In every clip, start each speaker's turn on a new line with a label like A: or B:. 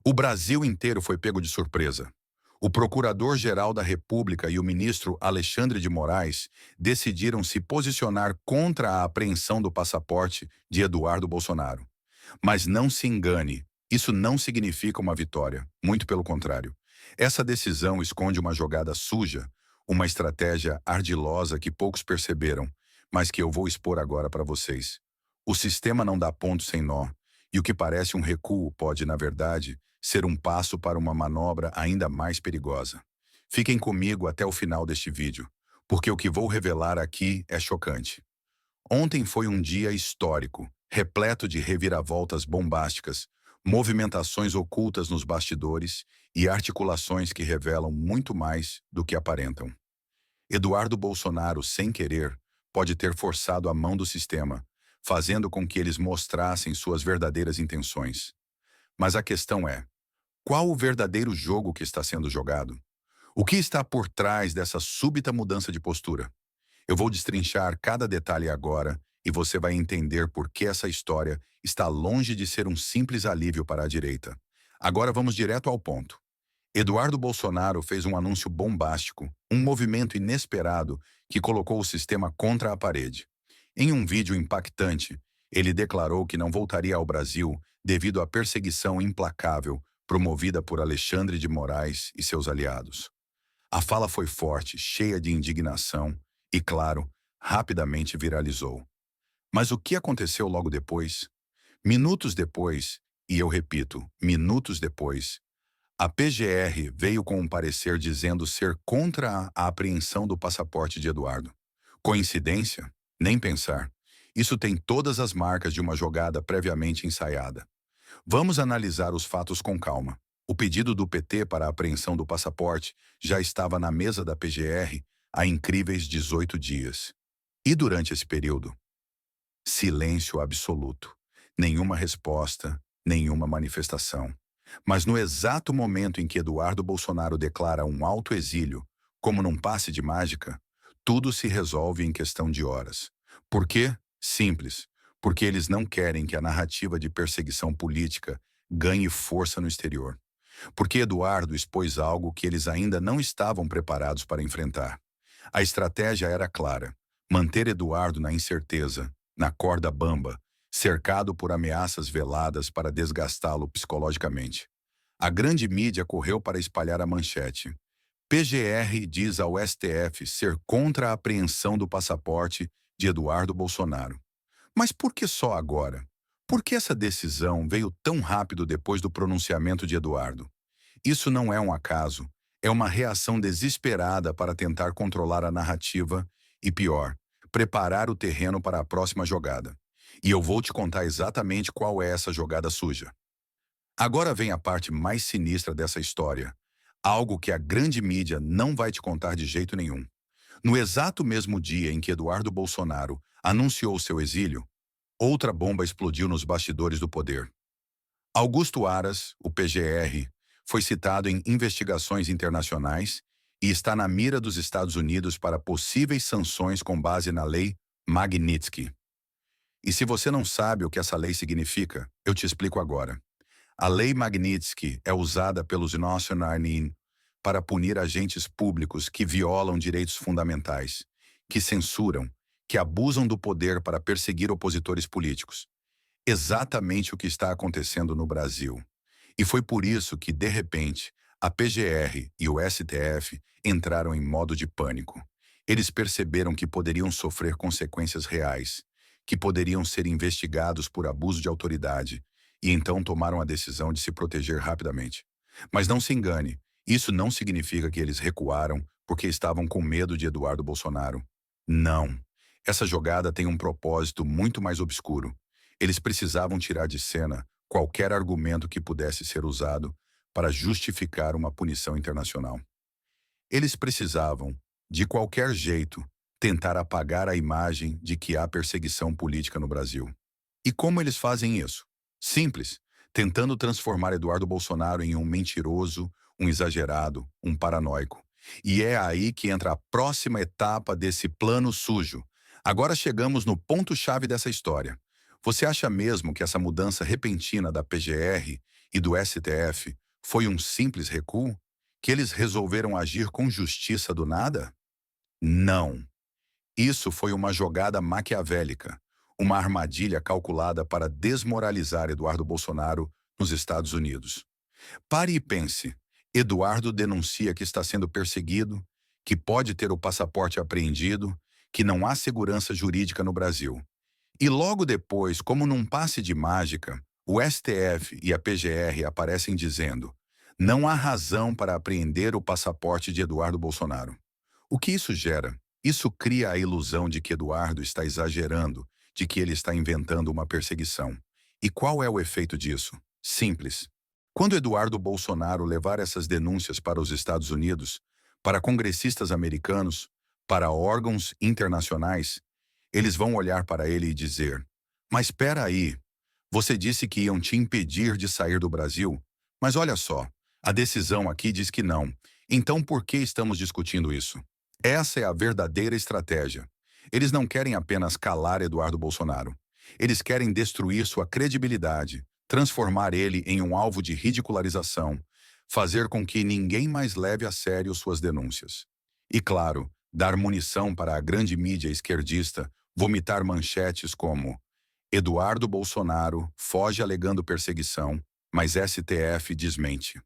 A: O Brasil inteiro foi pego de surpresa. O Procurador-Geral da República e o ministro Alexandre de Moraes decidiram se posicionar contra a apreensão do passaporte de Eduardo Bolsonaro. Mas não se engane, isso não significa uma vitória, muito pelo contrário. Essa decisão esconde uma jogada suja, uma estratégia ardilosa que poucos perceberam, mas que eu vou expor agora para vocês. O sistema não dá ponto sem nó, e o que parece um recuo pode, na verdade, ser um passo para uma manobra ainda mais perigosa. Fiquem comigo até o final deste vídeo, porque o que vou revelar aqui é chocante. Ontem foi um dia histórico, repleto de reviravoltas bombásticas, movimentações ocultas nos bastidores e articulações que revelam muito mais do que aparentam. Eduardo Bolsonaro, sem querer, pode ter forçado a mão do sistema, fazendo com que eles mostrassem suas verdadeiras intenções. Mas a questão é: qual o verdadeiro jogo que está sendo jogado? O que está por trás dessa súbita mudança de postura? Eu vou destrinchar cada detalhe agora e você vai entender por que essa história está longe de ser um simples alívio para a direita. Agora vamos direto ao ponto. Eduardo Bolsonaro fez um anúncio bombástico, um movimento inesperado que colocou o sistema contra a parede. Em um vídeo impactante, ele declarou que não voltaria ao Brasil devido à perseguição implacável promovida por Alexandre de Moraes e seus aliados. A fala foi forte, cheia de indignação e, claro, rapidamente viralizou. Mas o que aconteceu logo depois? Minutos depois, e eu repito, minutos depois, a PGR veio com um parecer dizendo ser contra a apreensão do passaporte de Eduardo. Coincidência? Nem pensar. Isso tem todas as marcas de uma jogada previamente ensaiada. Vamos analisar os fatos com calma. O pedido do PT para a apreensão do passaporte já estava na mesa da PGR há incríveis 18 dias. E durante esse período? Silêncio absoluto. Nenhuma resposta, nenhuma manifestação. Mas no exato momento em que Eduardo Bolsonaro declara um autoexílio, como num passe de mágica, tudo se resolve em questão de horas. Por quê? Simples. Porque eles não querem que a narrativa de perseguição política ganhe força no exterior. Porque Eduardo expôs algo que eles ainda não estavam preparados para enfrentar. A estratégia era clara: manter Eduardo na incerteza, na corda bamba, cercado por ameaças veladas para desgastá-lo psicologicamente. A grande mídia correu para espalhar a manchete: PGR diz ao STF ser contra a apreensão do passaporte de Eduardo Bolsonaro. Mas por que só agora? Por que essa decisão veio tão rápido depois do pronunciamento de Eduardo? Isso não é um acaso, é uma reação desesperada para tentar controlar a narrativa e, pior, preparar o terreno para a próxima jogada. E eu vou te contar exatamente qual é essa jogada suja. Agora vem a parte mais sinistra dessa história, algo que a grande mídia não vai te contar de jeito nenhum. No exato mesmo dia em que Eduardo Bolsonaro anunciou seu exílio, outra bomba explodiu nos bastidores do poder. Augusto Aras, o PGR, foi citado em investigações internacionais e está na mira dos Estados Unidos para possíveis sanções com base na lei Magnitsky. E se você não sabe o que essa lei significa, eu te explico agora. A lei Magnitsky é usada pelos Nacionalinen para punir agentes públicos que violam direitos fundamentais, que censuram, que abusam do poder para perseguir opositores políticos. Exatamente o que está acontecendo no Brasil. E foi por isso que, de repente, a PGR e o STF entraram em modo de pânico. Eles perceberam que poderiam sofrer consequências reais, que poderiam ser investigados por abuso de autoridade, e então tomaram a decisão de se proteger rapidamente. Mas não se engane, isso não significa que eles recuaram porque estavam com medo de Eduardo Bolsonaro. Não. Essa jogada tem um propósito muito mais obscuro. Eles precisavam tirar de cena qualquer argumento que pudesse ser usado para justificar uma punição internacional. Eles precisavam, de qualquer jeito, tentar apagar a imagem de que há perseguição política no Brasil. E como eles fazem isso? Simples, tentando transformar Eduardo Bolsonaro em um mentiroso, um exagerado, um paranoico. E é aí que entra a próxima etapa desse plano sujo. Agora chegamos no ponto-chave dessa história. Você acha mesmo que essa mudança repentina da PGR e do STF foi um simples recuo? Que eles resolveram agir com justiça do nada? Não. Isso foi uma jogada maquiavélica, uma armadilha calculada para desmoralizar Eduardo Bolsonaro nos Estados Unidos. Pare e pense. Eduardo denuncia que está sendo perseguido, que pode ter o passaporte apreendido, que não há segurança jurídica no Brasil. E logo depois, como num passe de mágica, o STF e a PGR aparecem dizendo: não há razão para apreender o passaporte de Eduardo Bolsonaro. O que isso gera? Isso cria a ilusão de que Eduardo está exagerando, de que ele está inventando uma perseguição. E qual é o efeito disso? Simples. Quando Eduardo Bolsonaro levar essas denúncias para os Estados Unidos, para congressistas americanos, para órgãos internacionais, eles vão olhar para ele e dizer: mas espera aí, você disse que iam te impedir de sair do Brasil, mas olha só, a decisão aqui diz que não. Então por que estamos discutindo isso? Essa é a verdadeira estratégia. Eles não querem apenas calar Eduardo Bolsonaro. Eles querem destruir sua credibilidade, transformar ele em um alvo de ridicularização, fazer com que ninguém mais leve a sério suas denúncias. E claro, dar munição para a grande mídia esquerdista vomitar manchetes como: Eduardo Bolsonaro foge alegando perseguição, mas STF desmente.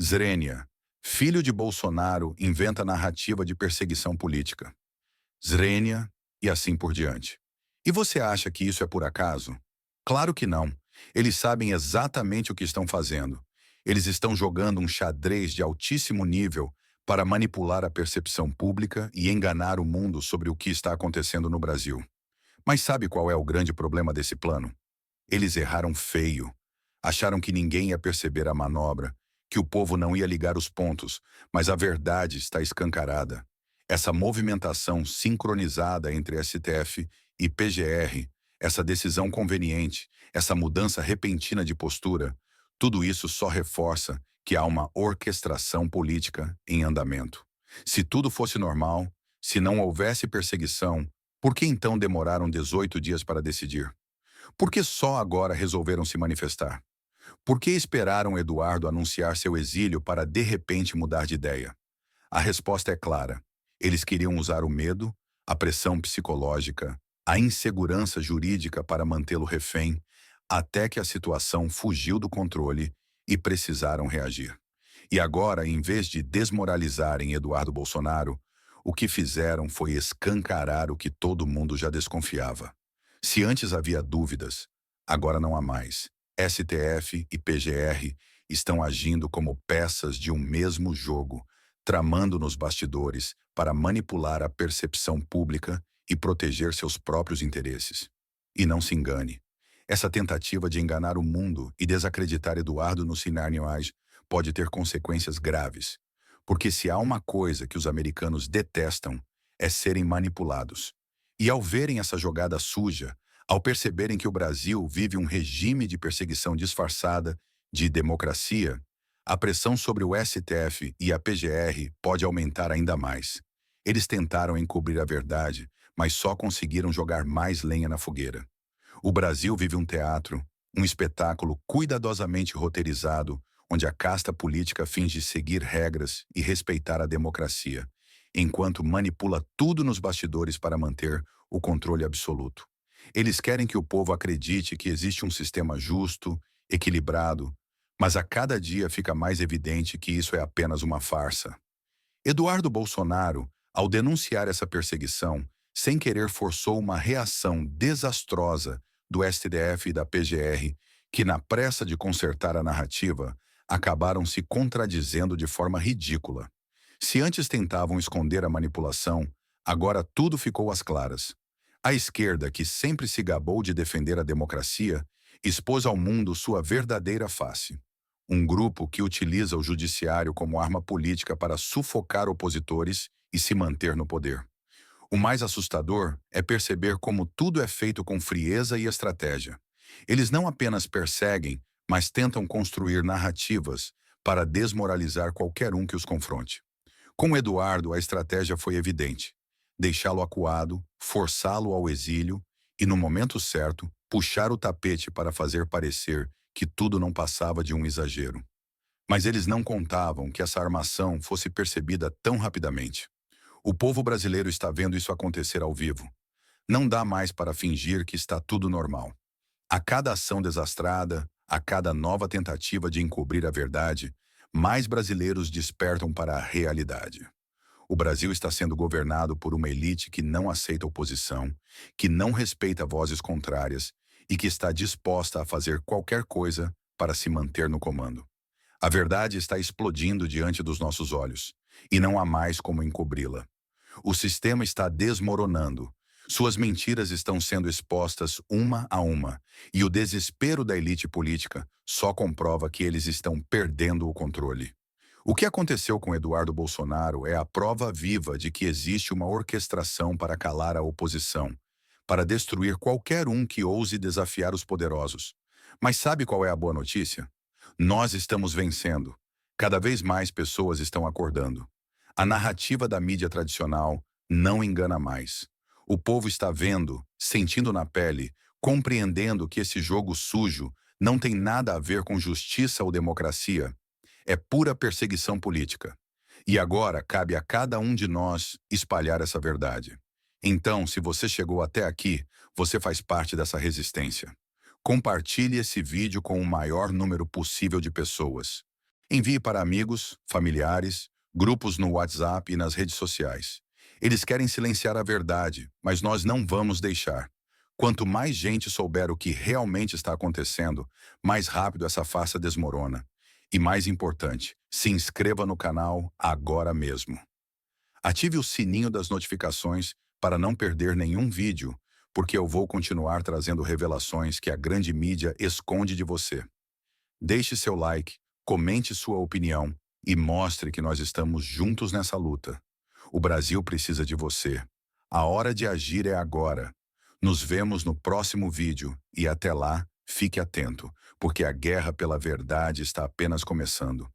A: Zrenia, filho de Bolsonaro, inventa narrativa de perseguição política. Zrenia e assim por diante. E você acha que isso é por acaso? Claro que não. Eles sabem exatamente o que estão fazendo. Eles estão jogando um xadrez de altíssimo nível para manipular a percepção pública e enganar o mundo sobre o que está acontecendo no Brasil. Mas sabe qual é o grande problema desse plano? Eles erraram feio. Acharam que ninguém ia perceber a manobra, que o povo não ia ligar os pontos, mas a verdade está escancarada. Essa movimentação sincronizada entre STF e PGR, essa decisão conveniente, essa mudança repentina de postura, tudo isso só reforça que há uma orquestração política em andamento. Se tudo fosse normal, se não houvesse perseguição, por que então demoraram 18 dias para decidir? Por que só agora resolveram se manifestar? Por que esperaram Eduardo anunciar seu exílio para de repente mudar de ideia? A resposta é clara. Eles queriam usar o medo, a pressão psicológica, a insegurança jurídica para mantê-lo refém, até que a situação fugiu do controle e precisaram reagir. E agora, em vez de desmoralizarem Eduardo Bolsonaro, o que fizeram foi escancarar o que todo mundo já desconfiava. Se antes havia dúvidas, agora não há mais. STF e PGR estão agindo como peças de um mesmo jogo, tramando nos bastidores para manipular a percepção pública e proteger seus próprios interesses. E não se engane, essa tentativa de enganar o mundo e desacreditar Eduardo no Sinarniais pode ter consequências graves, porque se há uma coisa que os americanos detestam, é serem manipulados. E ao verem essa jogada suja, ao perceberem que o Brasil vive um regime de perseguição disfarçada de democracia, a pressão sobre o STF e a PGR pode aumentar ainda mais. Eles tentaram encobrir a verdade, mas só conseguiram jogar mais lenha na fogueira. O Brasil vive um teatro, um espetáculo cuidadosamente roteirizado, onde a casta política finge seguir regras e respeitar a democracia, enquanto manipula tudo nos bastidores para manter o controle absoluto. Eles querem que o povo acredite que existe um sistema justo, equilibrado, mas a cada dia fica mais evidente que isso é apenas uma farsa. Eduardo Bolsonaro, ao denunciar essa perseguição, sem querer forçou uma reação desastrosa do STF e da PGR, que na pressa de consertar a narrativa, acabaram se contradizendo de forma ridícula. Se antes tentavam esconder a manipulação, agora tudo ficou às claras. A esquerda, que sempre se gabou de defender a democracia, expôs ao mundo sua verdadeira face. Um grupo que utiliza o judiciário como arma política para sufocar opositores e se manter no poder. O mais assustador é perceber como tudo é feito com frieza e estratégia. Eles não apenas perseguem, mas tentam construir narrativas para desmoralizar qualquer um que os confronte. Com Eduardo, a estratégia foi evidente: deixá-lo acuado, forçá-lo ao exílio e, no momento certo, puxar o tapete para fazer parecer que tudo não passava de um exagero. Mas eles não contavam que essa armação fosse percebida tão rapidamente. O povo brasileiro está vendo isso acontecer ao vivo. Não dá mais para fingir que está tudo normal. A cada ação desastrada, a cada nova tentativa de encobrir a verdade, mais brasileiros despertam para a realidade. O Brasil está sendo governado por uma elite que não aceita oposição, que não respeita vozes contrárias e que está disposta a fazer qualquer coisa para se manter no comando. A verdade está explodindo diante dos nossos olhos, e não há mais como encobri-la. O sistema está desmoronando. Suas mentiras estão sendo expostas uma a uma, e o desespero da elite política só comprova que eles estão perdendo o controle. O que aconteceu com Eduardo Bolsonaro é a prova viva de que existe uma orquestração para calar a oposição, para destruir qualquer um que ouse desafiar os poderosos. Mas sabe qual é a boa notícia? Nós estamos vencendo. Cada vez mais pessoas estão acordando. A narrativa da mídia tradicional não engana mais. O povo está vendo, sentindo na pele, compreendendo que esse jogo sujo não tem nada a ver com justiça ou democracia. É pura perseguição política. E agora cabe a cada um de nós espalhar essa verdade. Então, se você chegou até aqui, você faz parte dessa resistência. Compartilhe esse vídeo com o maior número possível de pessoas. Envie para amigos, familiares, grupos no WhatsApp e nas redes sociais. Eles querem silenciar a verdade, mas nós não vamos deixar. Quanto mais gente souber o que realmente está acontecendo, mais rápido essa farsa desmorona. E mais importante, se inscreva no canal agora mesmo. Ative o sininho das notificações para não perder nenhum vídeo, porque eu vou continuar trazendo revelações que a grande mídia esconde de você. Deixe seu like, comente sua opinião e mostre que nós estamos juntos nessa luta. O Brasil precisa de você. A hora de agir é agora. Nos vemos no próximo vídeo e até lá, fique atento, porque a guerra pela verdade está apenas começando.